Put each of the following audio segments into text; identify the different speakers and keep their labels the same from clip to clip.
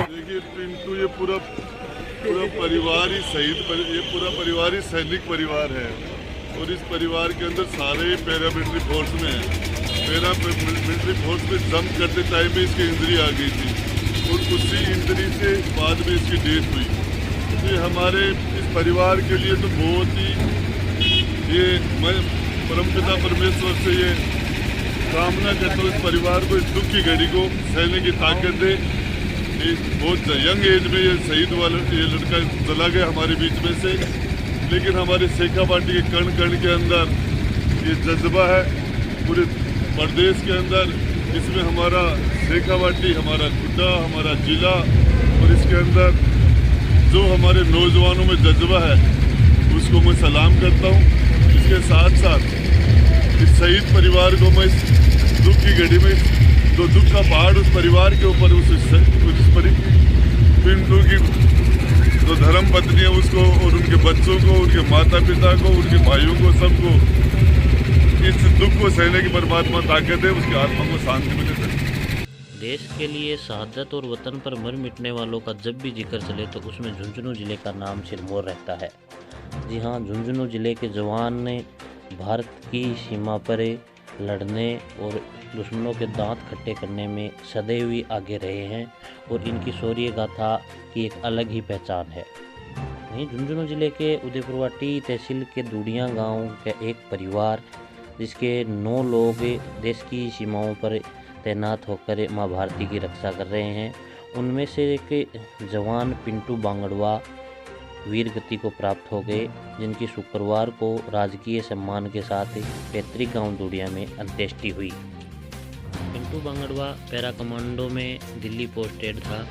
Speaker 1: देखिए पिंटू ये पूरा परिवार ही ये पूरा परिवार ही सैनिक परिवार है और इस परिवार के अंदर सारे पैरामिलिट्री फोर्स में है। पैरामिलिट्री फोर्स में जंप करते टाइम में इसकी इंजरी आ गई थी और उसी इंजरी से बाद में इसकी डेथ हुई। ये हमारे इस परिवार के लिए तो बहुत ही मैं परमपिता परमेश्वर से ये कामना करता हूँ इस परिवार को इस दुख की घड़ी को सहने की ताकत दे। बहुत यंग एज में ये शहीद वाला ये लड़का चला गया हमारे बीच में से, लेकिन हमारे शेखावाटी के कण कण के अंदर ये जज्बा है पूरे प्रदेश के अंदर। इसमें हमारा शेखावाटी, हमारा खुड्डा, हमारा जिला और इसके अंदर जो हमारे नौजवानों में जज्बा है उसको मैं सलाम करता हूँ। इसके साथ साथ इस शहीद परिवार को मैं इस दुख की घड़ी में जो दुख का पहाड़ उस परिवार के ऊपर पिंटू की जो धर्म पत्नी है उसको और उनके बच्चों को, उनके माता पिता को, उनके भाइयों को, सबको इस दुख को सहने की परमात्मा ताकत है, उसकी आत्मा को शांति मिले।
Speaker 2: देश के लिए शहादत और वतन पर मर मिटने वालों का जब भी जिक्र चले तो उसमें झुंझुनू जिले का नाम सिरमौर रहता है। जी हाँ, झुंझुनू जिले के जवान ने भारत की सीमा पर लड़ने और दुश्मनों के दांत खट्टे करने में सदैव ही आगे रहे हैं और इनकी शौर्य गाथा की एक अलग ही पहचान है। वहीं झुंझुनू जिले के उदयपुरवाटी तहसील के दूडियाँ गांव का एक परिवार जिसके 9 लोग देश की सीमाओं पर तैनात होकर माँ भारती की रक्षा कर रहे हैं, उनमें से एक जवान पिंटू बांगड़वा वीर गति को प्राप्त हो गए, जिनकी शुक्रवार को राजकीय सम्मान के साथ पैतृक गांव दूडिया में अंत्येष्टि हुई। पिंटू बांगड़वा पैरा कमांडो में दिल्ली पोस्टेड था,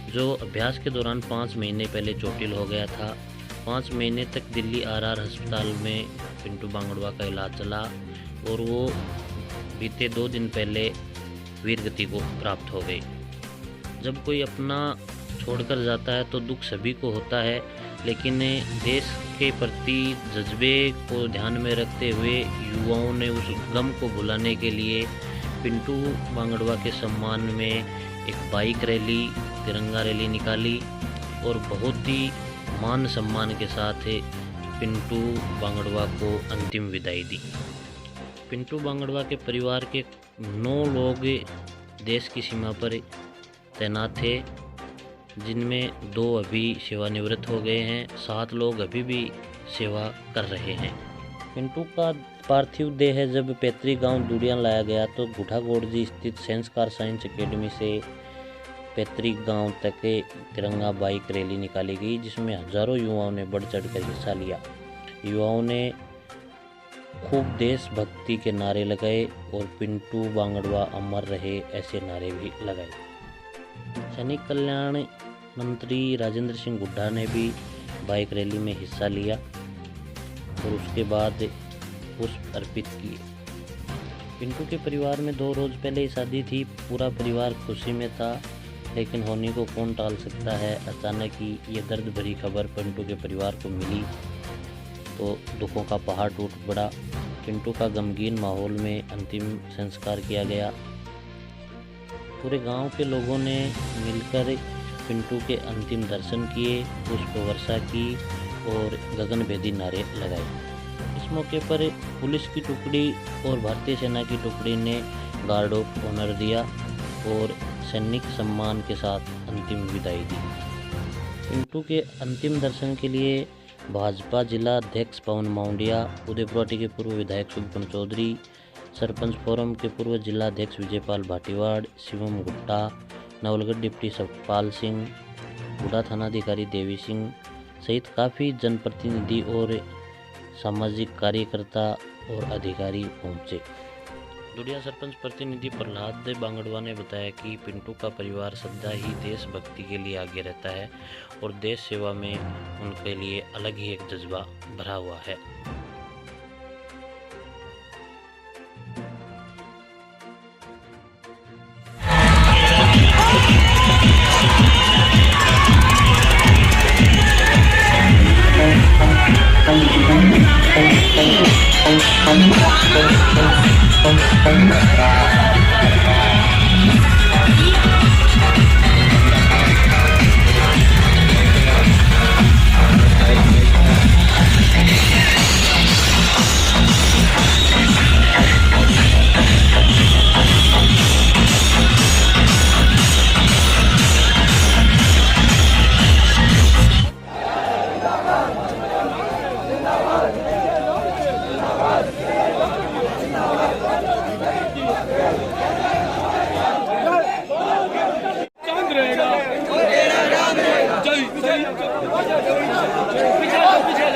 Speaker 2: जो अभ्यास के दौरान 5 महीने पहले चोटिल हो गया था। 5 महीने तक दिल्ली आरआर अस्पताल में पिंटू बांगड़वा का इलाज चला और वो बीते 2 दिन पहले वीर गति को प्राप्त हो गए। जब कोई अपना छोड़कर जाता है तो दुख सभी को होता है, लेकिन देश के प्रति जज्बे को ध्यान में रखते हुए युवाओं ने उस गम को भुलाने के लिए पिंटू बांगड़वा के सम्मान में एक बाइक रैली, तिरंगा रैली निकाली और बहुत ही मान सम्मान के साथ पिंटू बांगड़वा को अंतिम विदाई दी। पिंटू बांगड़वा के परिवार के 9 लोग देश की सीमा पर तैनात थे, जिनमें 2 अभी सेवानिवृत्त हो गए हैं, 7 लोग अभी भी सेवा कर रहे हैं। पिंटू का पार्थिव देह जब पैतृक गांव दूडिया लाया गया तो गुठागोड़जी स्थित संस्कार साइंस एकेडमी से पैतृक गांव तक तिरंगा बाइक रैली निकाली गई, जिसमें हजारों युवाओं ने बढ़ चढ़कर हिस्सा लिया। युवाओं ने खूब देशभक्ति के नारे लगाए और पिंटू बांगड़वा अमर रहे ऐसे नारे भी लगाए। सैनिक कल्याण मंत्री राजेंद्र सिंह हुड्डा ने भी बाइक रैली में हिस्सा लिया और उसके बाद पुष्प अर्पित किए। पिंटू के परिवार में 2 रोज पहले ही शादी थी, पूरा परिवार खुशी में था, लेकिन होने को कौन टाल सकता है। अचानक ही ये दर्द भरी खबर पिंटू के परिवार को मिली तो दुखों का पहाड़ टूट पड़ा। पिंटू का गमगीन माहौल में अंतिम संस्कार किया गया। पूरे गांव के लोगों ने मिलकर पिंटू के अंतिम दर्शन किए, पुष्प वर्षा की और गगनभेदी नारे लगाए। इस मौके पर पुलिस की टुकड़ी और भारतीय सेना की टुकड़ी ने गार्ड ऑफ ऑनर दिया और सैनिक सम्मान के साथ अंतिम विदाई दी। पिंटू के अंतिम दर्शन के लिए भाजपा जिला अध्यक्ष पवन माउंडिया, उदयपुरवाटी के पूर्व विधायक शुभकर्ण चौधरी, सरपंच फोरम के पूर्व जिला अध्यक्ष विजयपाल भाटीवाड़, शिवम गुट्टा, नवलगढ़ डिप्टी सतपाल सिंह, गुड़ा थानाधिकारी देवी सिंह सहित काफ़ी जनप्रतिनिधि और सामाजिक कार्यकर्ता और अधिकारी पहुंचे। दुडिया सरपंच प्रतिनिधि प्रहलाद बांगड़वा ने बताया कि पिंटू का परिवार सदा ही देशभक्ति के लिए आगे रहता है और देश सेवा में उनके लिए अलग ही एक जज्बा भरा हुआ है।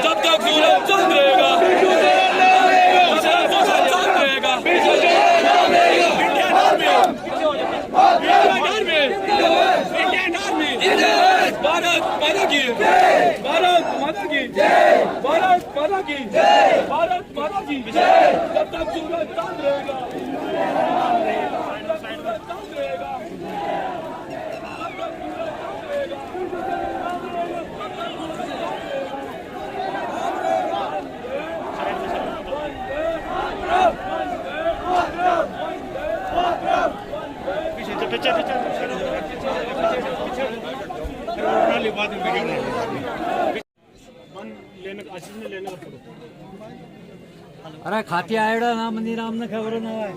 Speaker 3: जब तक सूरज चांद रहेगा, भारत माता की जय, भारत माता की जय, भारत माता की जय, भारत माता की जय। जब तक सूरज चांद रहेगा, चांद रहेगा,
Speaker 4: अरे खाती आयडा ना मंदिर आमने खबर ना है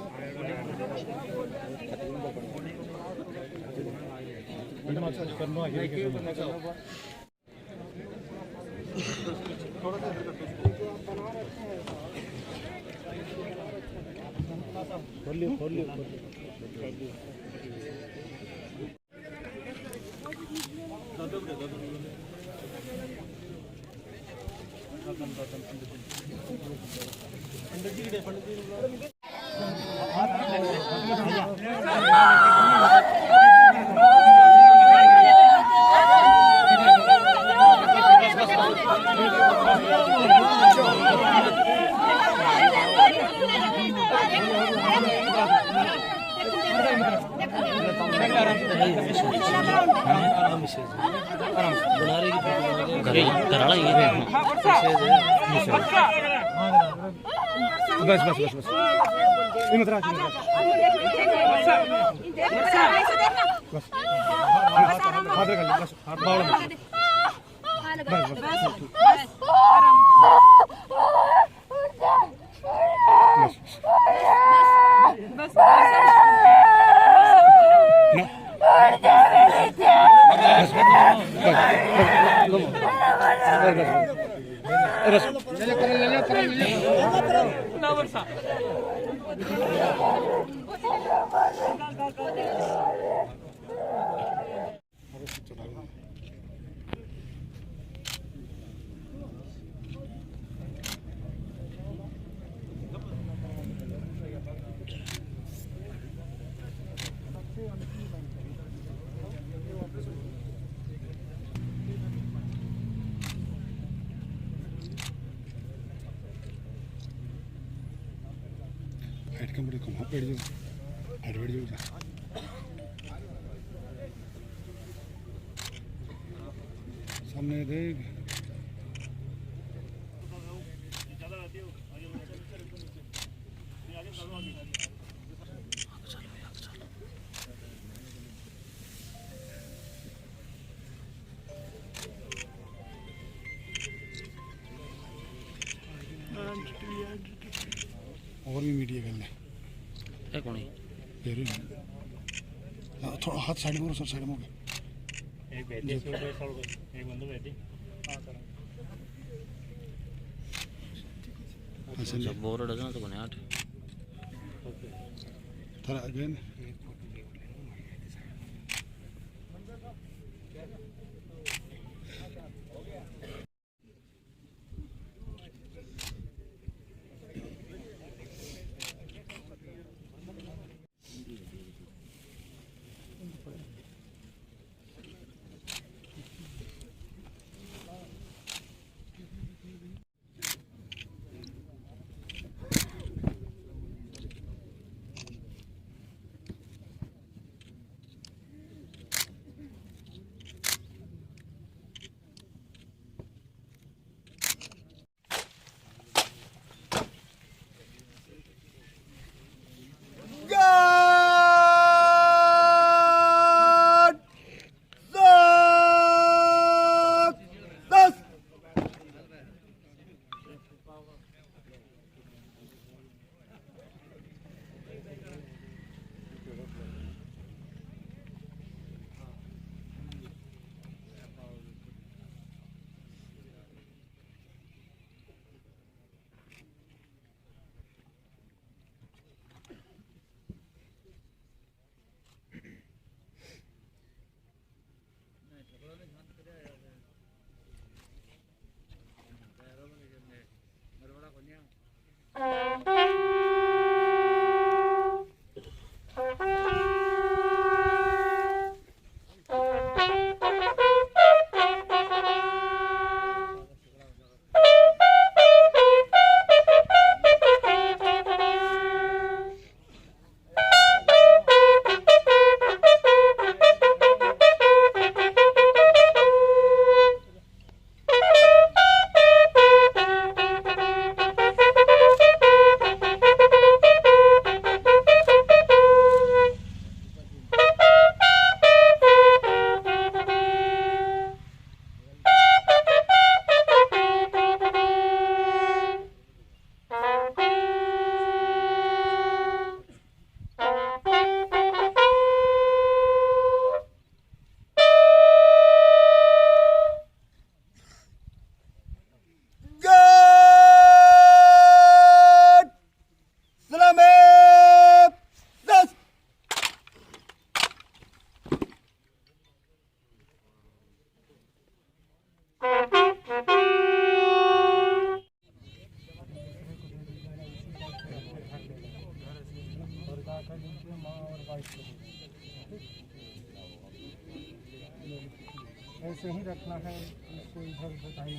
Speaker 2: कराड़ा ये
Speaker 4: बस बस बस बस हाइट कम बैठ जाओ हाइट बैठ जाओ सामने देख और भी मीडिया गल
Speaker 2: है कौन
Speaker 4: थोड़ा हाथ साइड में सर साइड में
Speaker 5: एक बैठी एक बंदा बैठी
Speaker 2: बोर डजन तो बने 8
Speaker 4: थोड़ा अगेन सर उनके माँ और वाइफ को ऐसे ही रखना है, इसको इधर उधर